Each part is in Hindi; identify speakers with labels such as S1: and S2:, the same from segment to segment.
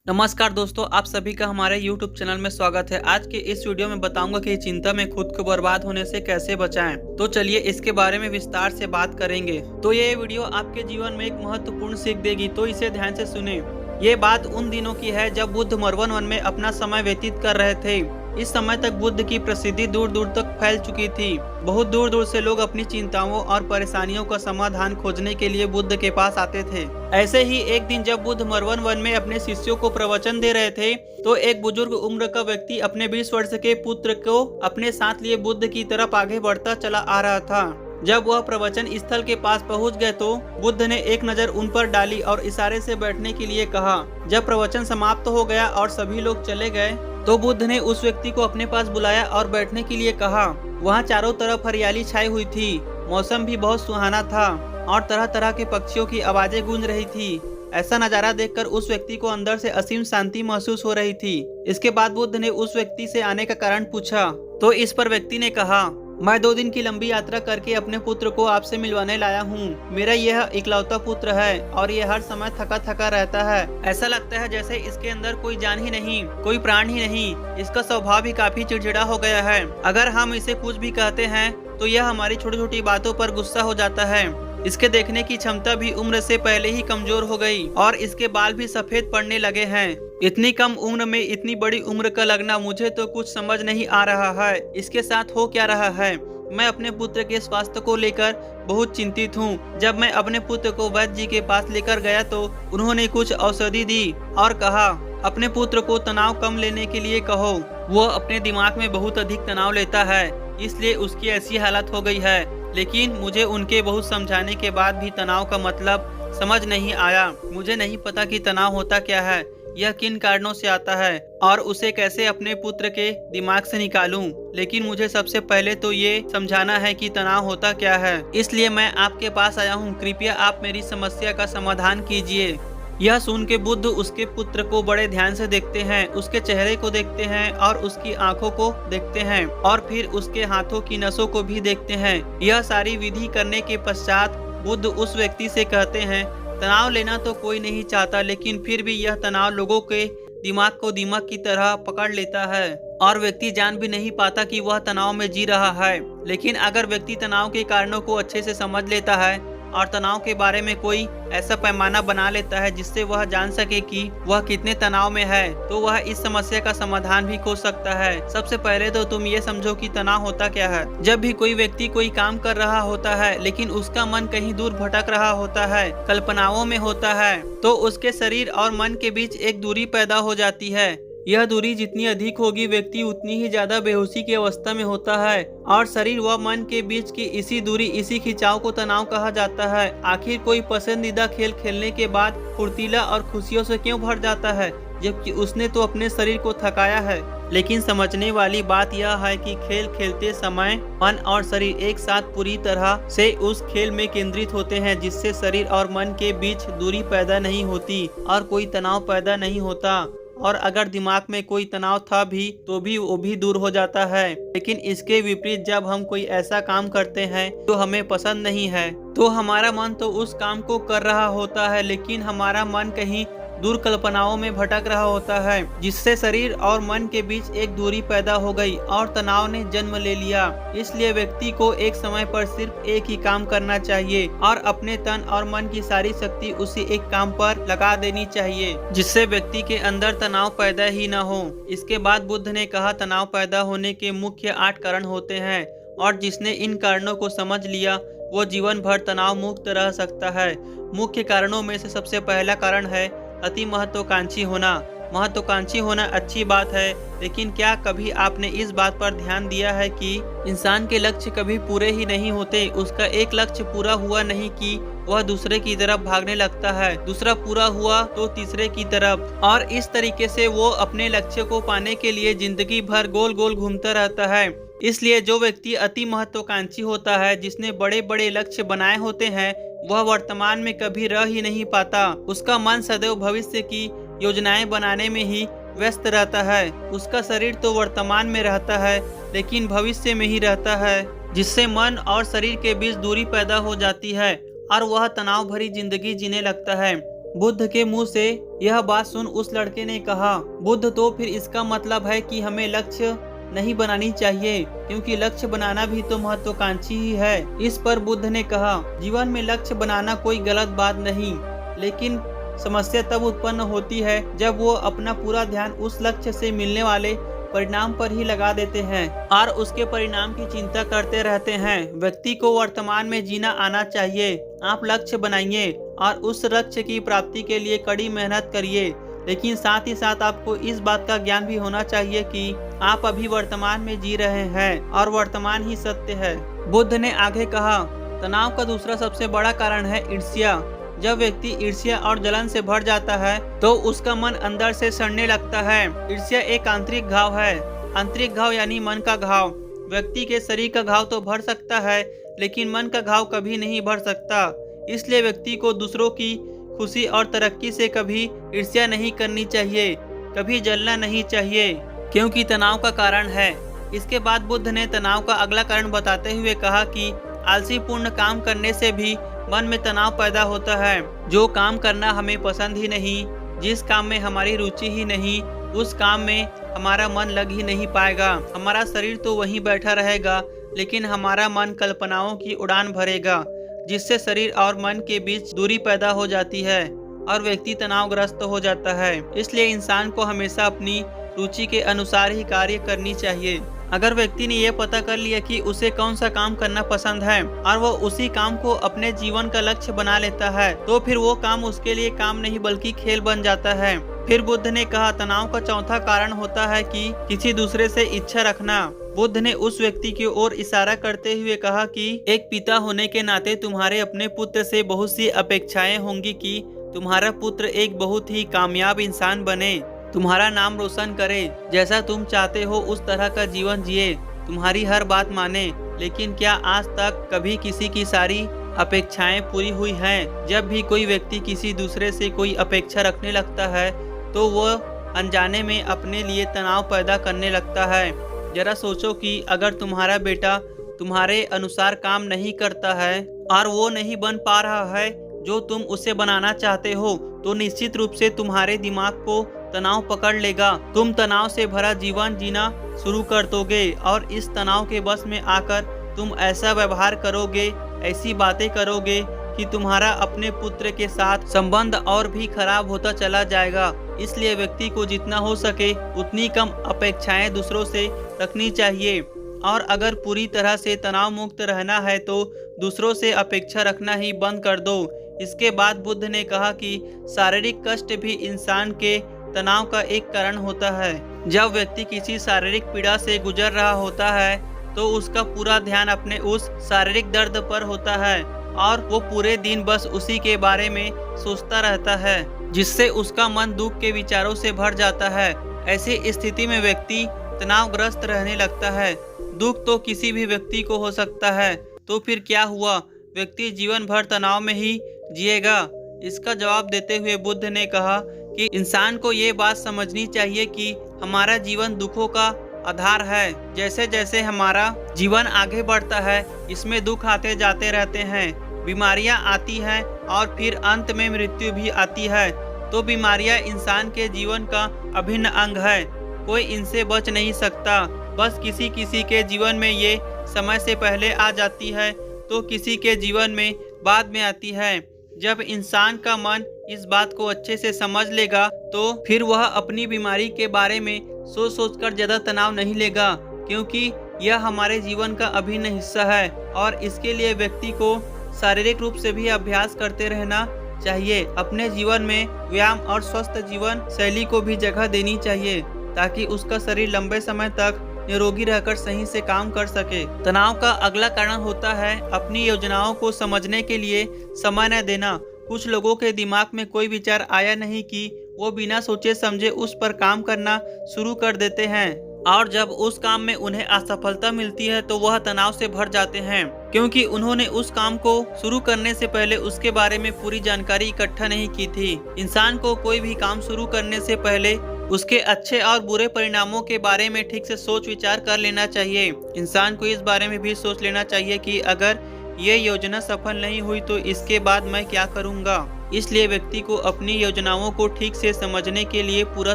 S1: नमस्कार दोस्तों, आप सभी का हमारे YouTube चैनल में स्वागत है। आज के इस वीडियो में बताऊंगा कि चिंता में खुद को बर्बाद होने से कैसे बचाएं। तो चलिए इसके बारे में विस्तार से बात करेंगे। तो ये वीडियो आपके जीवन में एक महत्वपूर्ण सीख देगी, तो इसे ध्यान से सुने। ये बात उन दिनों की है जब बुद्ध मधुबन वन में अपना समय व्यतीत कर रहे थे। इस समय तक बुद्ध की प्रसिद्धि दूर दूर तक फैल चुकी थी। बहुत दूर दूर से लोग अपनी चिंताओं और परेशानियों का समाधान खोजने के लिए बुद्ध के पास आते थे। ऐसे ही एक दिन जब बुद्ध मधुबन वन में अपने शिष्यों को प्रवचन दे रहे थे, तो एक बुजुर्ग उम्र का व्यक्ति अपने 20 वर्ष के पुत्र को अपने साथ लिए बुद्ध की तरफ आगे बढ़ता चला आ रहा था। जब वह प्रवचन स्थल के पास पहुंच गए तो बुद्ध ने एक नजर उन पर डाली और इशारे से बैठने के लिए कहा। जब प्रवचन समाप्त हो गया और सभी लोग चले गए तो बुद्ध ने उस व्यक्ति को अपने पास बुलाया और बैठने के लिए कहा। वहाँ चारों तरफ हरियाली छाई हुई थी, मौसम भी बहुत सुहाना था और तरह तरह के पक्षियों की आवाजें गूंज रही थी। ऐसा नजारा देखकर उस व्यक्ति को अंदर से असीम शांति महसूस हो रही थी। इसके बाद बुद्ध ने उस व्यक्ति से आने का कारण पूछा, तो इस पर व्यक्ति ने कहा, मैं 2 दिन की लंबी यात्रा करके अपने पुत्र को आपसे मिलवाने लाया हूँ। मेरा यह इकलौता पुत्र है और ये हर समय थका थका रहता है। ऐसा लगता है जैसे इसके अंदर कोई जान ही नहीं, कोई प्राण ही नहीं। इसका स्वभाव भी काफी चिड़चिड़ा हो गया है। अगर हम इसे कुछ भी कहते हैं तो यह हमारी छोटी छोटी बातों पर गुस्सा हो जाता है। इसके देखने की क्षमता भी उम्र से पहले ही कमजोर हो गई और इसके बाल भी सफेद पड़ने लगे हैं। इतनी कम उम्र में इतनी बड़ी उम्र का लगना, मुझे तो कुछ समझ नहीं आ रहा है। इसके साथ हो क्या रहा है? मैं अपने पुत्र के स्वास्थ्य को लेकर बहुत चिंतित हूँ। जब मैं अपने पुत्र को वैद्य जी के पास लेकर गया तो उन्होंने कुछ औषधि दी और कहा, अपने पुत्र को तनाव कम लेने के लिए कहो। वो अपने दिमाग में बहुत अधिक तनाव लेता है, इसलिए उसकी ऐसी हालत हो गई है। लेकिन मुझे उनके बहुत समझाने के बाद भी तनाव का मतलब समझ नहीं आया। मुझे नहीं पता कि तनाव होता क्या है, यह किन कारणों से आता है और उसे कैसे अपने पुत्र के दिमाग से निकालूं। लेकिन मुझे सबसे पहले तो ये समझाना है कि तनाव होता क्या है। इसलिए मैं आपके पास आया हूँ। कृपया आप मेरी समस्या का समाधान कीजिए। यह सुन के बुद्ध उसके पुत्र को बड़े ध्यान से देखते हैं, उसके चेहरे को देखते हैं और उसकी आंखों को देखते हैं और फिर उसके हाथों की नसों को भी देखते हैं। यह सारी विधि करने के पश्चात बुद्ध उस व्यक्ति से कहते हैं, तनाव लेना तो कोई नहीं चाहता, लेकिन फिर भी यह तनाव लोगों के दिमाग को दीमक की तरह पकड़ लेता है और व्यक्ति जान भी नहीं पाता कि वह तनाव में जी रहा है। लेकिन अगर व्यक्ति तनाव के कारणों को अच्छे से समझ लेता है और तनाव के बारे में कोई ऐसा पैमाना बना लेता है जिससे वह जान सके कि वह कितने तनाव में है, तो वह इस समस्या का समाधान भी खोज सकता है। सबसे पहले तो तुम ये समझो कि तनाव होता क्या है। जब भी कोई व्यक्ति कोई काम कर रहा होता है लेकिन उसका मन कहीं दूर भटक रहा होता है, कल्पनाओं में होता है, तो उसके शरीर और मन के बीच एक दूरी पैदा हो जाती है। यह दूरी जितनी अधिक होगी, व्यक्ति उतनी ही ज्यादा बेहोशी की अवस्था में होता है और शरीर व मन के बीच की इसी दूरी, इसी खिंचाव को तनाव कहा जाता है। आखिर कोई पसंदीदा खेल खेलने के बाद फुर्तीला और खुशियों से क्यों भर जाता है, जबकि उसने तो अपने शरीर को थकाया है। लेकिन समझने वाली बात यह है कि खेल खेलते समय मन और शरीर एक साथ पूरी तरह से उस खेल में केंद्रित होते हैं, जिससे शरीर और मन के बीच दूरी पैदा नहीं होती और कोई तनाव पैदा नहीं होता। और अगर दिमाग में कोई तनाव था भी तो भी वो भी दूर हो जाता है। लेकिन इसके विपरीत जब हम कोई ऐसा काम करते हैं जो हमें पसंद नहीं है, तो हमारा मन तो उस काम को कर रहा होता है, लेकिन हमारा मन कहीं दूर कल्पनाओं में भटक रहा होता है, जिससे शरीर और मन के बीच एक दूरी पैदा हो गई और तनाव ने जन्म ले लिया। इसलिए व्यक्ति को एक समय पर सिर्फ एक ही काम करना चाहिए और अपने तन और मन की सारी शक्ति उसी एक काम पर लगा देनी चाहिए, जिससे व्यक्ति के अंदर तनाव पैदा ही न हो। इसके बाद बुद्ध ने कहा, तनाव पैदा होने के मुख्य 8 कारण होते हैं और जिसने इन कारणों को समझ लिया वो जीवन भर तनाव मुक्त रह सकता है। मुख्य कारणों में से सबसे पहला कारण है अति महत्वाकांक्षी होना। महत्वाकांक्षी होना अच्छी बात है, लेकिन क्या कभी आपने इस बात पर ध्यान दिया है कि इंसान के लक्ष्य कभी पूरे ही नहीं होते। उसका एक लक्ष्य पूरा हुआ नहीं कि वह दूसरे की तरफ भागने लगता है, दूसरा पूरा हुआ तो तीसरे की तरफ, और इस तरीके से वो अपने लक्ष्य को पाने के लिए जिंदगी भर गोल गोल घूमता रहता है। इसलिए जो व्यक्ति अति महत्वाकांक्षी होता है, जिसने बड़े बड़े लक्ष्य बनाए होते हैं, वह वर्तमान में कभी रह ही नहीं पाता। उसका मन सदैव भविष्य की योजनाएं बनाने में ही व्यस्त रहता है। उसका शरीर तो वर्तमान में रहता है लेकिन भविष्य में ही रहता है, जिससे मन और शरीर के बीच दूरी पैदा हो जाती है और वह तनाव भरी जिंदगी जीने लगता है। बुद्ध के मुंह से यह बात सुन उस लड़के ने कहा, बुद्ध, तो फिर इसका मतलब है कि हमें लक्ष्य नहीं बनानी चाहिए, क्योंकि लक्ष्य बनाना भी तो महत्वाकांक्षी ही है। इस पर बुद्ध ने कहा, जीवन में लक्ष्य बनाना कोई गलत बात नहीं, लेकिन समस्या तब उत्पन्न होती है जब वो अपना पूरा ध्यान उस लक्ष्य से मिलने वाले परिणाम पर ही लगा देते हैं और उसके परिणाम की चिंता करते रहते हैं। व्यक्ति को वर्तमान में जीना आना चाहिए। आप लक्ष्य बनाइए और उस लक्ष्य की प्राप्ति के लिए कड़ी मेहनत करिए, लेकिन साथ ही साथ आपको इस बात का ज्ञान भी होना चाहिए कि आप अभी वर्तमान में जी रहे हैं और वर्तमान ही सत्य है। बुद्ध ने आगे कहा, तनाव का दूसरा सबसे बड़ा कारण है ईर्ष्या। जब व्यक्ति ईर्ष्या और जलन से भर जाता है तो उसका मन अंदर से सड़ने लगता है। ईर्ष्या एक आंतरिक घाव है। आंतरिक घाव यानी मन का घाव। व्यक्ति के शरीर का घाव तो भर सकता है, लेकिन मन का घाव कभी नहीं भर सकता। इसलिए व्यक्ति को दूसरों की खुशी और तरक्की से कभी ईर्ष्या नहीं करनी चाहिए, कभी जलना नहीं चाहिए, क्योंकि तनाव का कारण है। इसके बाद बुद्ध ने तनाव का अगला कारण बताते हुए कहा कि आलसीपूर्ण काम करने से भी मन में तनाव पैदा होता है। जो काम करना हमें पसंद ही नहीं, जिस काम में हमारी रुचि ही नहीं, उस काम में हमारा मन लग ही नहीं पाएगा। हमारा शरीर तो वहीं बैठा रहेगा, लेकिन हमारा मन कल्पनाओं की उड़ान भरेगा, जिससे शरीर और मन के बीच दूरी पैदा हो जाती है और व्यक्ति तनावग्रस्त हो जाता है। इसलिए इंसान को हमेशा अपनी रुचि के अनुसार ही कार्य करनी चाहिए। अगर व्यक्ति ने यह पता कर लिया कि उसे कौन सा काम करना पसंद है और वो उसी काम को अपने जीवन का लक्ष्य बना लेता है, तो फिर वो काम उसके लिए काम नहीं बल्कि खेल बन जाता है। फिर बुद्ध ने कहा, तनाव का चौथा कारण होता है कि किसी दूसरे से इच्छा रखना। बुद्ध ने उस व्यक्ति की ओर इशारा करते हुए कहा कि एक पिता होने के नाते तुम्हारे अपने पुत्र से बहुत सी अपेक्षाएं होंगी कि तुम्हारा पुत्र एक बहुत ही कामयाब इंसान बने, तुम्हारा नाम रोशन करे, जैसा तुम चाहते हो उस तरह का जीवन जिए, तुम्हारी हर बात माने। लेकिन क्या आज तक कभी किसी की सारी अपेक्षाएं पूरी हुई हैं? जब भी कोई व्यक्ति किसी दूसरे से कोई अपेक्षा रखने लगता है तो वह अनजाने में अपने लिए तनाव पैदा करने लगता है। जरा सोचो कि अगर तुम्हारा बेटा तुम्हारे अनुसार काम नहीं करता है और वो नहीं बन पा रहा है जो तुम उसे बनाना चाहते हो, तो निश्चित रूप से तुम्हारे दिमाग को तनाव पकड़ लेगा। तुम तनाव से भरा जीवन जीना शुरू कर दोगे और इस तनाव के बस में आकर तुम ऐसा व्यवहार करोगे, ऐसी बातें करोगे कि तुम्हारा अपने पुत्र के साथ संबंध और भी खराब होता चला जाएगा। इसलिए व्यक्ति को जितना हो सके उतनी कम अपेक्षाएं दूसरों से रखनी चाहिए और अगर पूरी तरह से तनाव मुक्त रहना है तो दूसरों से अपेक्षा रखना ही बंद कर दो। इसके बाद बुद्ध ने कहा कि शारीरिक कष्ट भी इंसान के तनाव का एक कारण होता है। जब व्यक्ति किसी शारीरिक पीड़ा से गुजर रहा होता है तो उसका पूरा ध्यान अपने उस शारीरिक दर्द पर होता है और वो पूरे दिन बस उसी के बारे में सोचता रहता है, जिससे उसका मन दुख के विचारों से भर जाता है। ऐसी स्थिति में व्यक्ति तनावग्रस्त रहने लगता है। दुख तो किसी भी व्यक्ति को हो सकता है, तो फिर क्या हुआ? व्यक्ति जीवन भर तनाव में ही जिएगा। इसका जवाब देते हुए बुद्ध ने कहा कि इंसान को ये बात समझनी चाहिए कि हमारा जीवन दुखों का आधार है। जैसे जैसे हमारा जीवन आगे बढ़ता है, इसमें दुख आते जाते रहते हैं, बीमारियां आती हैं और फिर अंत में मृत्यु भी आती है। तो बीमारियां इंसान के जीवन का अभिन्न अंग है, कोई इनसे बच नहीं सकता। बस किसी किसी के जीवन में ये समय से पहले आ जाती है तो किसी के जीवन में बाद में आती है। जब इंसान का मन इस बात को अच्छे से समझ लेगा तो फिर वह अपनी बीमारी के बारे में सोच सोचकर ज़्यादा तनाव नहीं लेगा, क्योंकि यह हमारे जीवन का अभिन्न हिस्सा है और इसके लिए व्यक्ति को शारीरिक रूप से भी अभ्यास करते रहना चाहिए। अपने जीवन में व्यायाम और स्वस्थ जीवन शैली को भी जगह देनी चाहिए ताकि उसका शरीर लंबे समय तक निरोगी रहकर सही से काम कर सके। तनाव का अगला कारण होता है अपनी योजनाओं को समझने के लिए समय न देना। कुछ लोगों के दिमाग में कोई विचार आया नहीं कि वो बिना सोचे समझे उस पर काम करना शुरू कर देते हैं और जब उस काम में उन्हें असफलता मिलती है तो वह तनाव से भर जाते हैं, क्योंकि उन्होंने उस काम को शुरू करने से पहले उसके बारे में पूरी जानकारी इकट्ठा नहीं की थी। इंसान को कोई भी काम शुरू करने से पहले उसके अच्छे और बुरे परिणामों के बारे में ठीक से सोच विचार कर लेना चाहिए। इंसान को इस बारे में भी सोच लेना चाहिए कि अगर ये योजना सफल नहीं हुई तो इसके बाद मैं क्या करूँगा। इसलिए व्यक्ति को अपनी योजनाओं को ठीक से समझने के लिए पूरा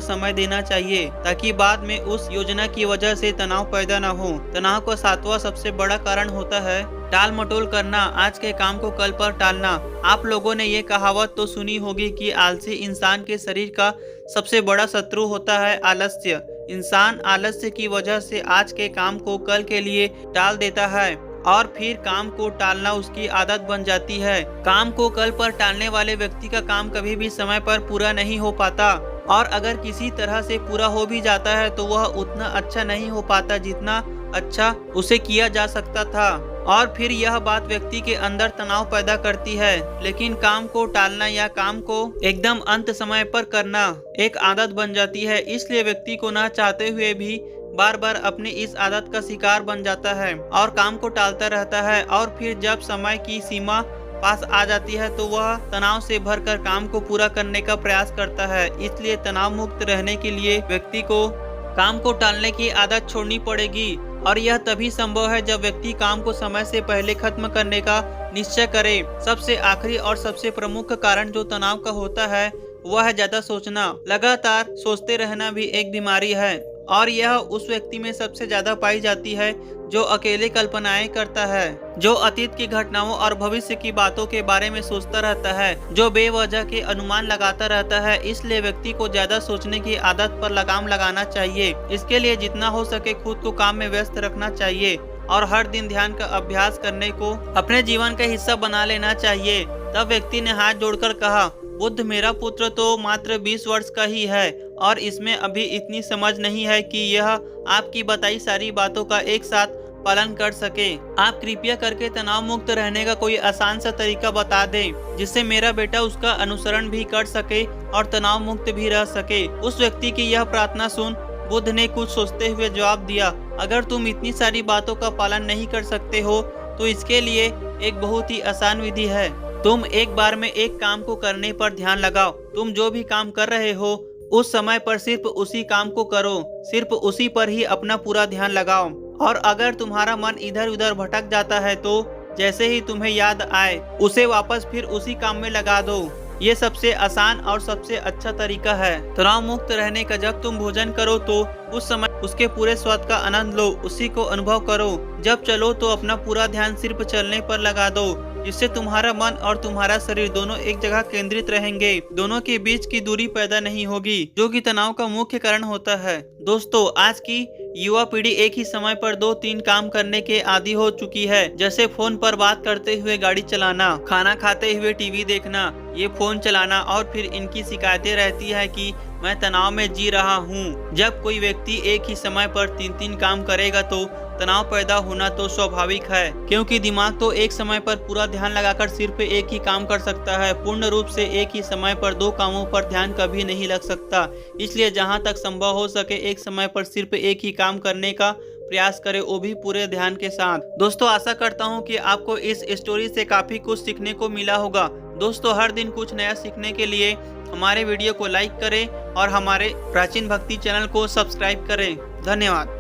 S1: समय देना चाहिए, ताकि बाद में उस योजना की वजह से तनाव पैदा न हो। तनाव का 7वां सबसे बड़ा कारण होता है टाल मटोल करना, आज के काम को कल पर टालना। आप लोगों ने ये कहावत तो सुनी होगी कि आलसी इंसान के शरीर का सबसे बड़ा शत्रु होता है आलस्य। इंसान आलस्य की वजह से आज के काम को कल के लिए टाल देता है और फिर काम को टालना उसकी आदत बन जाती है। काम को कल पर टालने वाले व्यक्ति का काम कभी भी समय पर पूरा नहीं हो पाता, और अगर किसी तरह से पूरा हो भी जाता है तो वह उतना अच्छा नहीं हो पाता जितना अच्छा उसे किया जा सकता था, और फिर यह बात व्यक्ति के अंदर तनाव पैदा करती है। लेकिन काम को टालना या काम को एकदम अंत समय पर करना एक आदत बन जाती है, इसलिए व्यक्ति को ना चाहते हुए भी बार बार अपनी इस आदत का शिकार बन जाता है और काम को टालता रहता है, और फिर जब समय की सीमा पास आ जाती है तो वह तनाव से भरकर काम को पूरा करने का प्रयास करता है। इसलिए तनाव मुक्त रहने के लिए व्यक्ति को काम को टालने की आदत छोड़नी पड़ेगी, और यह तभी संभव है जब व्यक्ति काम को समय से पहले खत्म करने का निश्चय करे। सबसे आखिरी और सबसे प्रमुख कारण जो तनाव का होता है वह है ज्यादा सोचना। लगातार सोचते रहना भी एक बीमारी है, और यह उस व्यक्ति में सबसे ज्यादा पाई जाती है जो अकेले कल्पनाएं करता है, जो अतीत की घटनाओं और भविष्य की बातों के बारे में सोचता रहता है, जो बेवजह के अनुमान लगाता रहता है। इसलिए व्यक्ति को ज्यादा सोचने की आदत पर लगाम लगाना चाहिए। इसके लिए जितना हो सके खुद को काम में व्यस्त रखना चाहिए और हर दिन ध्यान का अभ्यास करने को अपने जीवन का हिस्सा बना लेना चाहिए। तब व्यक्ति ने हाथ जोड़कर कहा, बुद्ध, मेरा पुत्र तो मात्र 20 वर्ष का ही है और इसमें अभी इतनी समझ नहीं है कि यह आपकी बताई सारी बातों का एक साथ पालन कर सके। आप कृपया करके तनाव मुक्त रहने का कोई आसान सा तरीका बता दें जिससे मेरा बेटा उसका अनुसरण भी कर सके और तनाव मुक्त भी रह सके। उस व्यक्ति की यह प्रार्थना सुन बुद्ध ने कुछ सोचते हुए जवाब दिया, अगर तुम इतनी सारी बातों का पालन नहीं कर सकते हो तो इसके लिए एक बहुत ही आसान विधि है। तुम एक बार में एक काम को करने पर ध्यान लगाओ। तुम जो भी काम कर रहे हो उस समय पर सिर्फ उसी काम को करो, सिर्फ उसी पर ही अपना पूरा ध्यान लगाओ। और अगर तुम्हारा मन इधर उधर भटक जाता है तो जैसे ही तुम्हें याद आए उसे वापस फिर उसी काम में लगा दो। ये सबसे आसान और सबसे अच्छा तरीका है। तनाव मुक्त रहने का जब तुम भोजन करो तो उस समय उसके पूरे स्वाद का आनंद लो, उसी को अनुभव करो। जब चलो तो अपना पूरा ध्यान सिर्फ चलने पर लगा दो, जिससे तुम्हारा मन और तुम्हारा शरीर दोनों एक जगह केंद्रित रहेंगे। दोनों के बीच की दूरी पैदा नहीं होगी, जो कि तनाव का मुख्य कारण होता है। दोस्तों, आज की युवा पीढ़ी एक ही समय पर 2-3 काम करने के आदी हो चुकी है, जैसे फोन पर बात करते हुए गाड़ी चलाना, खाना खाते हुए टीवी देखना, ये फोन चलाना, और फिर इनकी शिकायतें रहती है कि मैं तनाव में जी रहा हूँ। जब कोई व्यक्ति एक ही समय पर 3-3 काम करेगा तो तनाव पैदा होना तो स्वाभाविक है, क्योंकि दिमाग तो एक समय पर पूरा ध्यान लगाकर सिर्फ एक ही काम कर सकता है। पूर्ण रूप से एक ही समय पर 2 कामों पर ध्यान कभी नहीं लग सकता। इसलिए जहां तक संभव हो सके एक समय पर सिर्फ एक ही काम करने का प्रयास करें, वो भी पूरे ध्यान के साथ। दोस्तों, आशा करता हूं कि आपको इस स्टोरी से काफी कुछ सीखने को मिला होगा। दोस्तों, हर दिन कुछ नया सीखने के लिए हमारे वीडियो को लाइक करें और हमारे प्राचीन भक्ति चैनल को सब्सक्राइब करें। धन्यवाद।